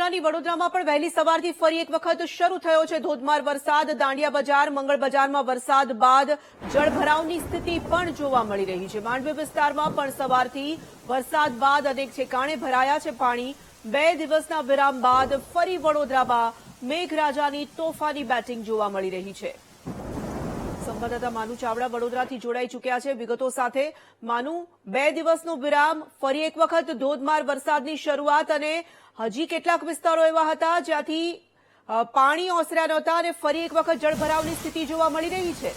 વડોદરાની વડોદરામાં પણ વહેલી સવારથી ફરી એક વખત શરૂ થયો છે ધોધમાર વરસાદ। દાંડિયા બજાર, મંગળ બજારમાં વરસાદ બાદ જળભરાવની સ્થિતિ પણ જોવા મળી રહી છે। માંડવી વિસ્તારમાં પણ સવારથી વરસાદ બાદ અનેક ઠેકાણે ભરાયા છે પાણી। 2 દિવસના વિરામ બાદ ફરી વડોદરામાં મેઘરાજાની તોફાની બેટિંગ જોવા મળી રહી છે। સંવાદદાતા માનુ ચાવડા વડોદરાથી જોડાઈ ચૂક્યા છે વિગતો સાથે। માનુ, 2 દિવસનો વિરામ, ફરી એક વખત ધોધમાર વરસાદની શરૂઆત અને હજી કેટલાક વિસ્તારો એવા હતા જ્યાંથી પાણી ઓસર્યા નહોતા અને ફરી એક વખત જળભરાવની સ્થિતિ જોવા મળી રહી છે।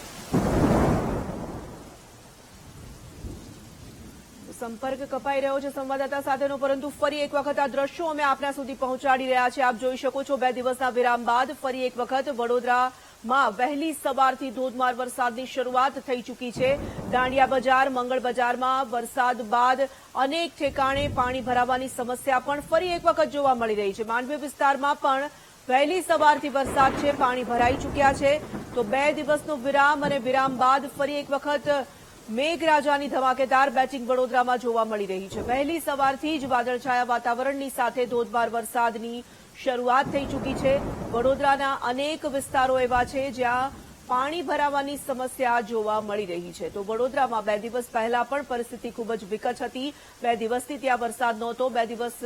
સંપર્ક કપાઈ રહ્યો છે સંવાદદાતા સાથેનો, પરંતુ ફરી એક વખત આ દ્રશ્યો અમે આપના સુધી પહોંચાડી રહ્યા છે। આપ જોઈ શકો છો 2 દિવસના વિરામ બાદ ફરી એક વખત વડોદરામાં વહેલી સવારથી ધોધમાર વરસાદની શરૂઆત થઈ ચૂકી છે। દાંડિયા બજાર, મંગળ બજારમાં વરસાદ બાદ અનેક ઠેકાણે પાણી ભરાવાની સમસ્યા પણ ફરી એક વખત જોવા મળી રહી છે। માંડવી વિસ્તારમાં પણ વહેલી સવારથી વરસાદ છે, પાણી ભરાઈ ચૂક્યા છે। તો 2 દિવસનો વિરામ અને વિરામ બાદ ફરી એક વખત મેઘરાજાની ધમાકેદાર બેટિંગ વડોદરામાં જોવા મળી રહી છે। વહેલી સવારથી જ વાદળછાયા વાતાવરણની સાથે ધોધમાર વરસાદની શરૂઆત થઈ ચૂકી છે। વડોદરાના અનેક વિસ્તારો એવા છે જ્યાં પાણી ભરાવાની સમસ્યા જોવા મળી રહી છે। તો વડોદરામાં 2 દિવસ પહેલા પણ પરિસ્થિતિ ખૂબ જ વિકટ હતી। 2 દિવસથી ત્યાં વરસાદ નહોતો, 2 દિવસ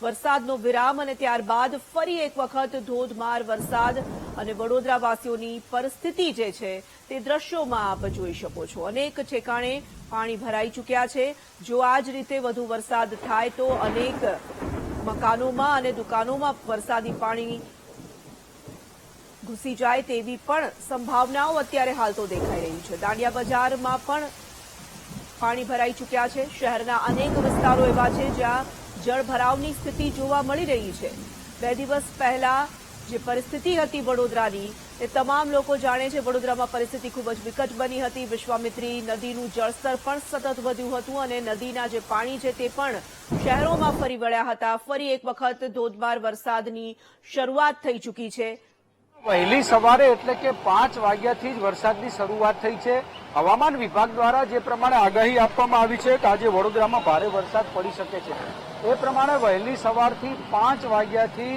વરસાદનો વિરામ અને ત્યારબાદ ફરી એક વખત ધોધમાર વરસાદ અને વડોદરાવાસીઓની પરિસ્થિતિ જે છે તે દ્રશ્યોમાં આપ જોઈ શકો છો। અનેક ઠેકાણે પાણી ભરાઈ ચૂક્યા છે। જો આ જ રીતે વધુ વરસાદ થાય તો અનેક મકાનોમાં અને દુકાનોમાં વરસાદી પાણી ઘૂસી જાય તેવી પણ સંભાવનાઓ અત્યારે હાલ તો દેખાઈ રહી છે। દાંડિયા બજારમાં પણ પાણી ભરાઈ ચૂક્યા છે। શહેરના અનેક વિસ્તારો એવા છે જ્યાં જળભરાવની સ્થિતિ જોવા મળી રહી છે। 2 દિવસ પહેલા જે પરિસ્થિતિ હતી વડોદરાની એ તમામ લોકો જાણે છે। વડોદરામાં પરિસ્થિતિ ખૂબ જ વિકટ બની હતી। વિશ્વામિત્રી નદીનું જળસ્તર પણ સતત વધ્યું હતું અને નદીના જે પાણી છે તે પણ શહેરોમાં ફરી વળ્યા હતા। ફરી એક વખત ધોધમાર વરસાદની શરૂઆત થઈ ચૂકી છે। વહેલી સવારે એટલે કે 5 વાગ્યાથી જ વરસાદની શરૂઆત થઈ છે। હવામાન વિભાગ દ્વારા જે પ્રમાણે આગાહી આપવામાં આવી છે કે આજે વડોદરામાં ભારે વરસાદ પડી શકે છે, એ પ્રમાણે વહેલી સવારથી 5 વાગ્યાથી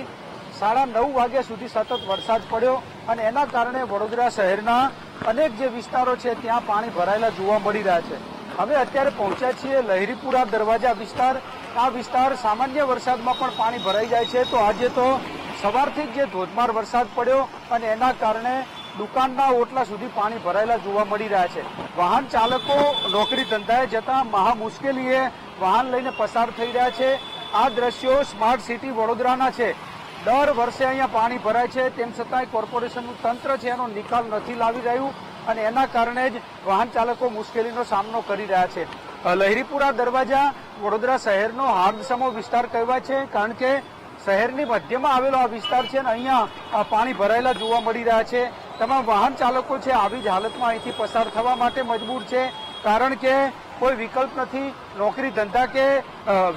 9:30 વાગ્યા સુધી સતત વરસાદ પડ્યો અને એના કારણે વડોદરા શહેરના અનેક જે વિસ્તારો છે ત્યાં પાણી ભરાયેલા જોવા મળી રહ્યા છે। હવે અત્યારે પહોંચ્યા છીએ લહેરીપુરા દરવાજા વિસ્તાર। આ વિસ્તાર સામાન્ય વરસાદમાં પણ પાણી ભરાઈ જાય છે। તો આજે તો સવારથી જ જે ધોધમાર વરસાદ પડ્યો અને એના કારણે દુકાનના ઓટલા સુધી પાણી ભરાયેલા જોવા મળી રહ્યા છે। વાહન ચાલકો નોકરી ધંધાએ જતા મહા મુશ્કેલીએ વાહન લઈને પસાર થઈ રહ્યા છે। આ દ્રશ્યો સ્માર્ટ સિટી વડોદરાના છે। દર વર્ષે અહીંયા પાણી ભરાય છે, તેમ છતાંય કોર્પોરેશનનું તંત્ર છે એનો નિકાલ નથી લાવી રહ્યું અને એના કારણે જ વાહન ચાલકો મુશ્કેલીનો સામનો કરી રહ્યા છે। લહેરીપુરા દરવાજા વડોદરા શહેરનો હાર્દસમો વિસ્તાર કહેવાય છે, કારણ કે શહેરની મધ્યમાં આવેલો આ વિસ્તાર છે અને અહીંયા પાણી ભરાયેલા જોવા મળી રહ્યા છે। તમામ વાહન ચાલકો છે આવી જ હાલતમાં અહીંથી પસાર થવા માટે મજબૂર છે, કારણ કે કોઈ વિકલ્પ નથી। નોકરી ધંધા કે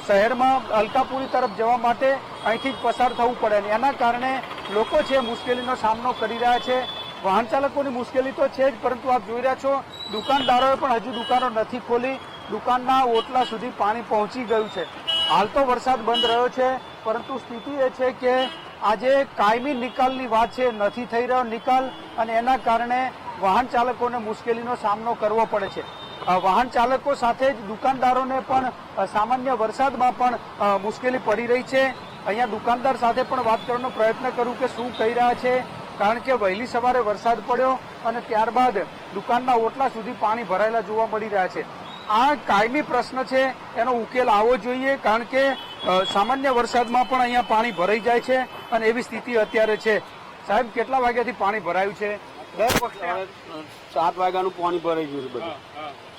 શહેરમાં અલકાપુરી તરફ જવા માટે અહીંથી જ પસાર થવું પડે અને એના કારણે લોકો છે મુશ્કેલીનો સામનો કરી રહ્યા છે। વાહન ચાલકોની મુશ્કેલી તો છે જ, પરંતુ આપ જોઈ રહ્યા છો દુકાનદારોએ પણ હજુ દુકાનો નથી ખોલી। દુકાનના ઓટલા સુધી પાણી પહોંચી ગયું છે। હાલ તો વરસાદ બંધ રહ્યો છે, પરંતુ સ્થિતિ એ છે કે આજે કાયમી નિકાલની વાત છે, નથી થઈ રહ્યો નિકાલ અને એના કારણે વાહન ચાલકોને મુશ્કેલીનો સામનો કરવો પડે છે। વાહન ચાલકો સાથે જ દુકાનદારોને પણ સામાન્ય વરસાદમાં પણ મુશ્કેલી પડી રહી છે। અહીંયા દુકાનદાર સાથે પણ વાત કરવાનો પ્રયત્ન કરું કે શું કહી રહ્યા છે, કારણ કે વહેલી સવારે વરસાદ પડ્યો અને ત્યારબાદ દુકાનના ઓટલા સુધી પાણી ભરાયેલા જોવા મળી રહ્યા છે। આ કાયમી પ્રશ્ન છે, એનો ઉકેલ આવવો જોઈએ, કારણ કે સામાન્ય વરસાદમાં પણ અહીંયા પાણી ભરાઈ જાય છે અને એવી સ્થિતિ અત્યારે છે। સાહેબ, કેટલા વાગ્યાથી પાણી ભરાયું છે? દર વખતે 7 વાગ્યાનું પાણી ભરાઈ ગયું છે બધું।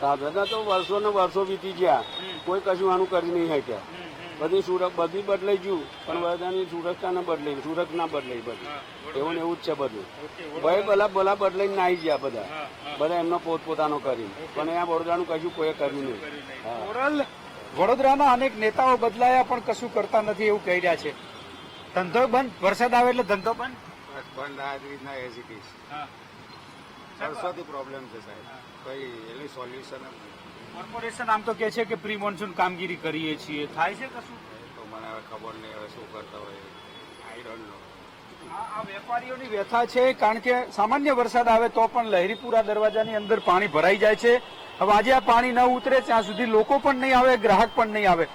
7 વાગ્યા તો વર્ષો ને વર્ષો વીતી ગયા, કોઈ કશું આનું કરી નહીં શક્યા। બધી બદલાઈ ગયું, પણ બધાની સુરક્ષા ના બદલાઈ, સુરક્ષ ના બદલાઈ બધું એવું ને એવું જ છે બધું। ભાઈ ભલા બદલાઈને ના આવી ગયા બધા એમનો પોતપોતાનો કરી, પણ અહીંયા વડોદરાનું કશું કોઈ કર્યું નહીં। વડોદરાના અનેક નેતાઓ બદલાયા પણ કશું કરતા નથી એવું કહી રહ્યા છે। ધંધો બંધ, વરસાદ આવે એટલે ધંધો બંધ આ રીતના એઝ ઇટ ઇઝ વર્ષોથી પ્રોબ્લેમ છે સાહેબ, કઈ એની સોલ્યુશન કોર્પોરેશન આમ તો કહે છે કે પ્રી મોન્સૂન કામગીરી કરીએ છીએ, થાય છે કશું? તો મને હવે ખબર નહીં હવે શું કરતા હોય। આ વેપારીઓની વ્યથા છે, કારણ કે સામાન્ય વરસાદ આવે તો પણ લહેરીપુરા દરવાજાની અંદર પાણી ભરાઈ જાય છે. હવે આજે આ પાણી ન ઉતરે ત્યાં સુધી લોકો પણ નહીં આવે, ગ્રાહક પણ નહીં આવે.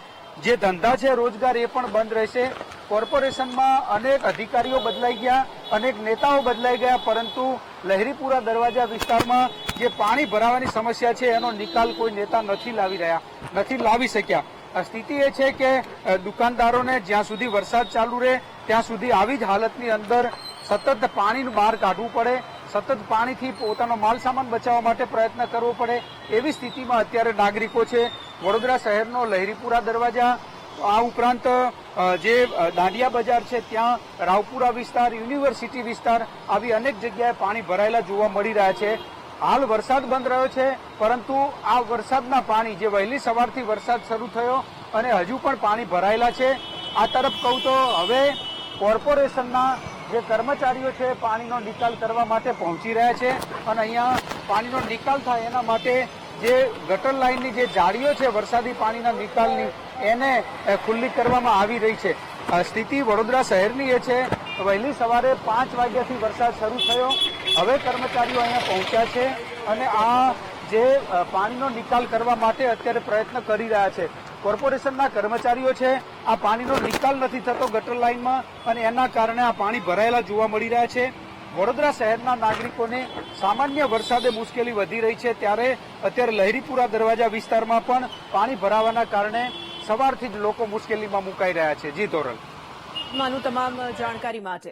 જે ધંધા છે, રોજગાર એ પણ બંધ રહેશે. કોર્પોરેશનમાં અનેક અધિકારીઓ બદલાઈ ગયા, અનેક નેતાઓ બદલાઈ ગયા, પરંતુ લહેરીપુરા દરવાજા વિસ્તારમાં જે પાણી ભરાવાની સમસ્યા છે એનો નિકાલ કોઈ નેતા નથી લાવી શક્યા. સ્થિતિ એ છે કે દુકાનદારોને જ્યાં સુધી વરસાદ ચાલુ રહે ત્યાં સુધી આવી જ હાલતની અંદર સતત પાણીનું બહાર કાઢવું પડે, સતત પાણીથી પોતાનો માલ સામાન બચાવવા માટે પ્રયત્ન કરવો પડે એવી સ્થિતિમાં અત્યારે નાગરિકો છે. વડોદરા શહેરનો લહેરીપુરા દરવાજા, આ ઉપરાંત જે દાંડિયા બજાર છે ત્યાં, રાવપુરા વિસ્તાર, યુનિવર્સિટી વિસ્તાર, આવી અનેક જગ્યાએ પાણી ભરાયેલા જોવા મળી રહ્યા છે. હાલ વરસાદ બંધ રહ્યો છે, પરંતુ આ વરસાદના પાણી, જે વહેલી સવારથી વરસાદ શરૂ થયો અને હજુ પણ પાણી ભરાયેલા છે. આ તરફ કહું તો હવે કોર્પોરેશનના જે કર્મચારીઓ છે પાણીનો નિકાલ કરવા માટે પહોંચી રહ્યા છે અને અહીંયા પાણીનો નિકાલ થાય એના માટે જે ગટર લાઇનની જે જાળીઓ છે વરસાદી પાણીના નિકાલની, એને ખુલ્લી કરવામાં આવી રહી છે. સ્થિતિ વડોદરા શહેરની એ છે, વહેલી સવારે 5 વાગ્યાથી વરસાદ શરૂ થયો. હવે કર્મચારીઓ અહીંયા પહોંચ્યા છે અને આ જે પાણીનો નિકાલ કરવા માટે અત્યારે પ્રયત્ન કરી રહ્યા છે. કોર્પોરેશનના કર્મચારીઓ છે, આ પાણીનો નિકાલ નથી થતો ગટર લાઇનમાં અને એના કારણે આ પાણી ભરાયેલા જોવા મળી રહ્યા છે. વડોદરા શહેરના નાગરિકોને સામાન્ય વરસાદે મુશ્કેલી વધી રહી છે, ત્યારે અત્યારે લહેરીપુરા દરવાજા વિસ્તારમાં પણ પાણી ભરાવાના કારણે સવારથી જ લોકો મુશ્કેલીમાં મુકાઈ રહ્યા છે. જી તોરલ. માનું તમામ જાણકારી માટે